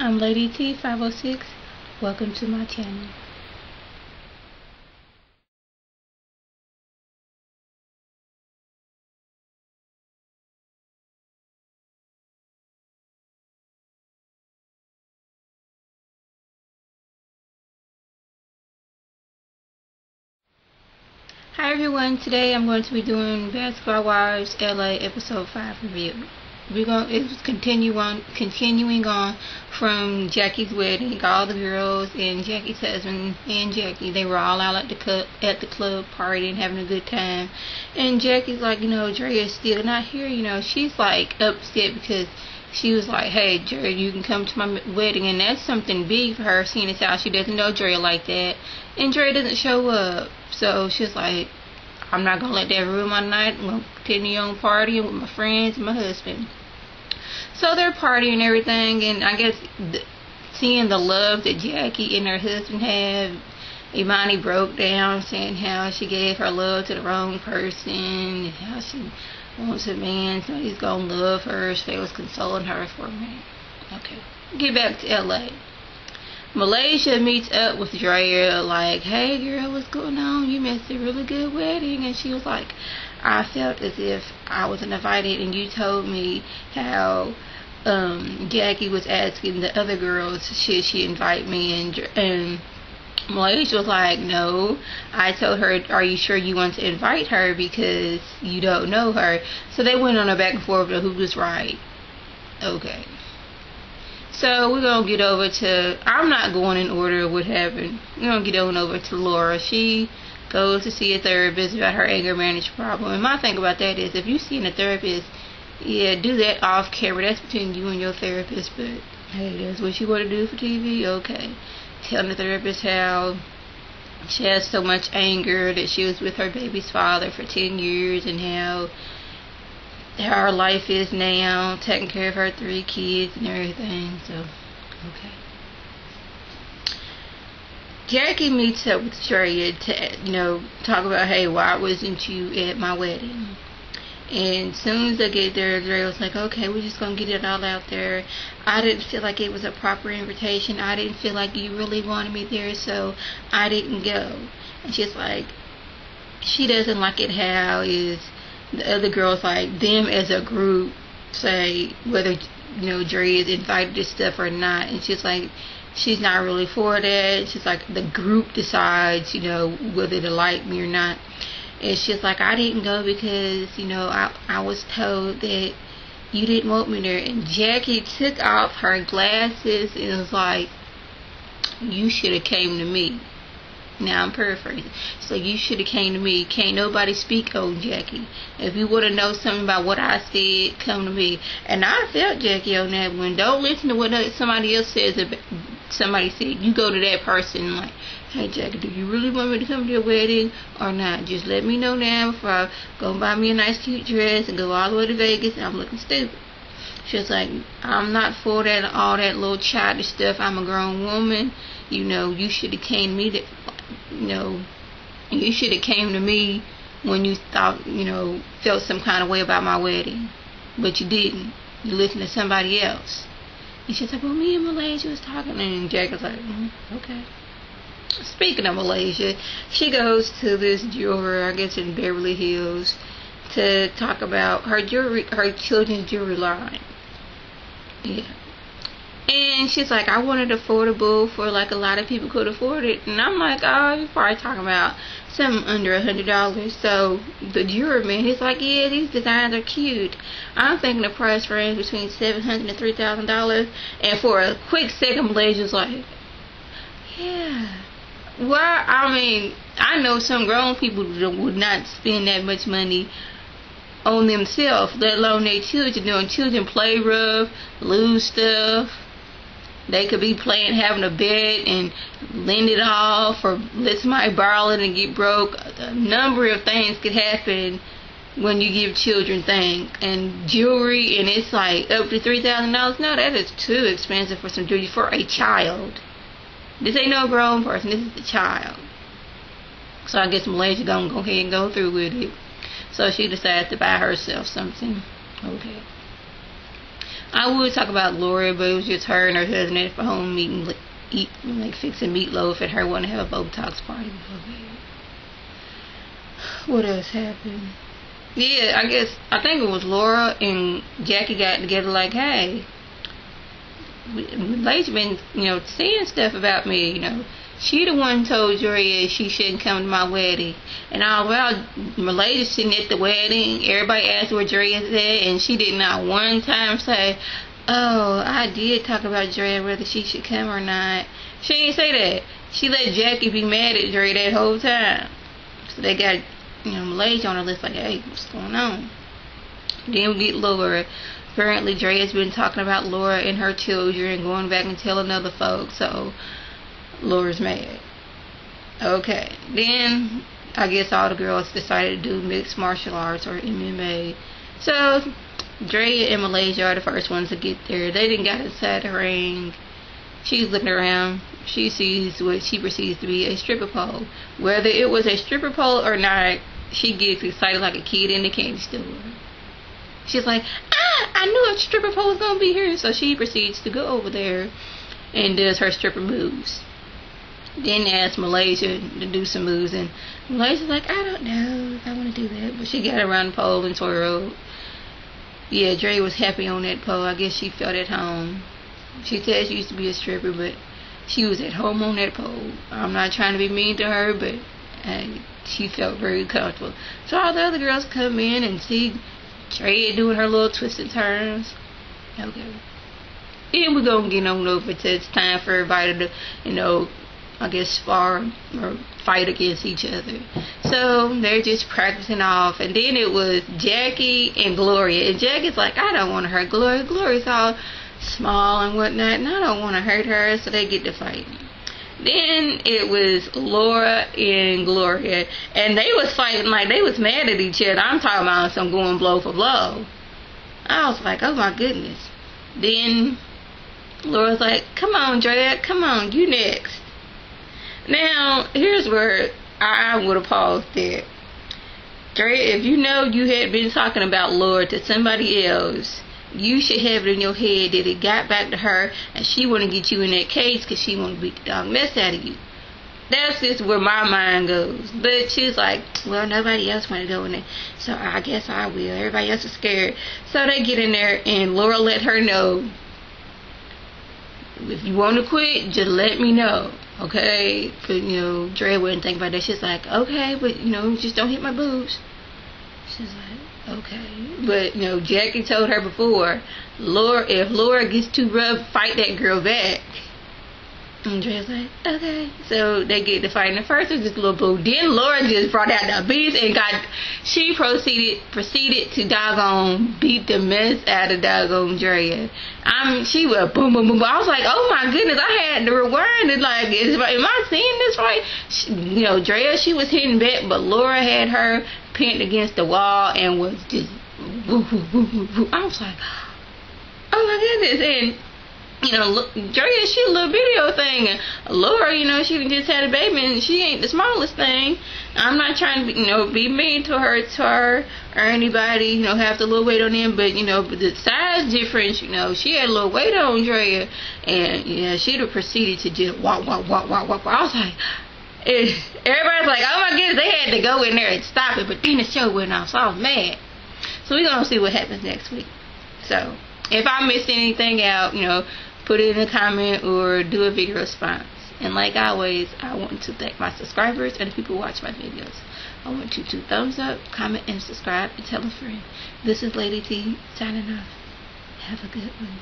I'm Lady T 506. Welcome to my channel. Hi everyone, today I'm going to be doing Basketball Wives LA episode 5 review. It's continuing on from Jackie's wedding. All the girls and Jackie's husband and Jackie, they were all out at the club partying, having a good time. And Jackie's like, Drea's still not here. She's like upset because she was like, hey, Dre, you can come to my wedding, and that's something big for her, seeing as how she doesn't know Dre like that, and Dre doesn't show up. So she's like, I'm not going to let that ruin my night. I'm going to continue on partying with my friends and my husband. So they're partying and everything, and I guess seeing the love that Jackie and her husband have, Imani broke down saying how she gave her love to the wrong person, and how she wants a man, so he's going to love her. So they was consoling her for a minute. Okay, get back to LA. Malaysia meets up with Drea, like, hey girl, what's going on? You missed a really good wedding. And she was like, I felt as if I wasn't invited, and you told me how Jackie was asking the other girls, should she invite me? And Malaysia was like, no. I told her, are you sure you want to invite her because you don't know her? So they went on a back and forth of who was right. Okay. So we're going to get over to, I'm not going in order of what happened. We're going to get on over to Laura. She goes to see a therapist about her anger management problem. And my thing about that is, if you're seeing a therapist, yeah, do that off camera. That's between you and your therapist. But hey, that's what you want to do for TV? Okay. Telling the therapist how she has so much anger that she was with her baby's father for 10 years, and how her life is now, taking care of her 3 kids and everything. So, okay. Jackie meets up with Drea to, talk about, hey, why wasn't you at my wedding? And as soon as they get there, Drea was like, okay, we're just going to get it all out there. I didn't feel like it was a proper invitation. I didn't feel like you really wanted me there, so I didn't go. And she's like, she doesn't like it how is the other girls, like, them as a group say whether, Dre is invited to stuff or not. And she's like, she's not really for that. She's like, the group decides, whether to like me or not. And she's like, I didn't go because, I was told that you didn't want me there. And Jackie took off her glasses and was like, you should have came to me. Now I'm paraphrasing. So you should have came to me. Can't nobody speak on Jackie. If you want to know something about what I said, come to me. And I felt Jackie on that one. Don't listen to what somebody else says. Somebody said, you go to that person like, hey Jackie, do you really want me to come to your wedding or not? Just let me know now before I go and buy me a nice cute dress and go all the way to Vegas and I'm looking stupid. She was like, I'm not for that, all that little childish stuff. I'm a grown woman. You should have came to me you should have came to me when you thought, felt some kind of way about my wedding. But you didn't. You listened to somebody else. And she's like, well, me and Malaysia was talking. And Jack was like, okay. Speaking of Malaysia, she goes to this jeweler, I guess in Beverly Hills, to talk about her children's jewelry line. Yeah. And she's like, I want it affordable for like a lot of people could afford it. And I'm like, oh, you're probably talking about something under $100. So the jeweler man, he's like, yeah, these designs are cute. I'm thinking the price range between $700 and $3,000. And for a quick second, Blaze was like, yeah. Well, I mean, I know some grown people would not spend that much money on themselves, let alone their children. Children play rough, lose stuff. They could be playing, having a bet and lend it off, or let somebody borrow it and get broke. A number of things could happen when you give children things. And jewelry, and it's like up to $3,000. No, that is too expensive for some jewelry for a child. This ain't no grown person, this is the child. So I guess Malaysia gonna go ahead and go through with it. So she decided to buy herself something. Okay. I would talk about Laura, but it was just her and her husband at home fixing meatloaf, and her wanting to have a Botox party before bed. What else happened? Yeah, I think it was Laura and Jackie got together like, hey, Malaysia been, saying stuff about me, She the one told Drea she shouldn't come to my wedding. And all while Malaysia sitting at the wedding, everybody asked where Drea at, and she did not one time say, oh, I did talk about Drea, whether she should come or not. She didn't say that. She let Jackie be mad at Drea that whole time. So they got, Malaysia on her list like, hey, what's going on? Then we get Laura. Apparently Drea's been talking about Laura and her children, going back and telling other folks, so Laura's mad. Okay. Then I guess all the girls decided to do mixed martial arts or MMA. So Drea and Malaysia are the first ones to get there. They didn't got inside the ring. She's looking around. She sees what she perceives to be a stripper pole. Whether it was a stripper pole or not, she gets excited like a kid in the candy store. She's like, I knew a stripper pole was going to be here. So she proceeds to go over there and does her stripper moves. Then asks Malaysia to do some moves, and Malaysia's like, I don't know if I want to do that. But she got around the pole and twirled. Yeah, Dre was happy on that pole. I guess she felt at home. She said she used to be a stripper, but she was at home on that pole. I'm not trying to be mean to her, but she felt very comfortable. So all the other girls come in and see Dre doing her little twists and turns. Okay. And we're going to get on over to it's time for everybody to, I guess spar or fight against each other. So they're just practicing off, and then it was Jackie and Gloria, and Jackie's like, I don't want to hurt Gloria. Gloria's all small and whatnot, and I don't want to hurt her, so they get to fighting. Then it was Laura and Gloria, and they was fighting like they was mad at each other. I'm talking about some going blow for blow. I was like, oh my goodness. Then Laura's like, come on, Drea, come on, you next. Now, here's where I would have paused there. Drea, if you know you had been talking about Laura to somebody else, you should have it in your head that it got back to her and she want to get you in that case because she want to beat the dog mess out of you. That's just where my mind goes. But she's like, well, nobody else want to go in there, so I guess I will. Everybody else is scared. So they get in there, and Laura let her know, if you want to quit, just let me know. Okay? But, Drea wouldn't think about that. She's like, okay, but, just don't hit my boobs. She's like, okay. But, Jackie told her before, if Laura gets too rough, fight that girl back. And Drea's like, okay. So they get to fighting. At first it was just a little boo. Then Laura just brought out the beast and she proceeded to doggone beat the mess out of doggone Drea. She went boom, boom, boom. I was like, oh my goodness, I had to rewind it. Like, am I seeing this right? Drea, she was hitting back, but Laura had her pinned against the wall and was just woo, woo, woo, woo, woo. I was like, oh my goodness. And Drea, she a little video thing, and Laura, she just had a baby, and she ain't the smallest thing. I'm not trying to be mean to her or anybody, have the little weight on them, but the size difference, she had a little weight on Drea, and she'd have proceeded to just walk. I was like, everybody's like, oh my goodness, they had to go in there and stop it, but then the show went off, so I was mad. So we're gonna see what happens next week. So if I missed anything out, put it in a comment or do a video response. And like always, I want to thank my subscribers and the people who watch my videos. I want you to thumbs up, comment, and subscribe, and tell a friend. This is Lady T signing off. Have a good one.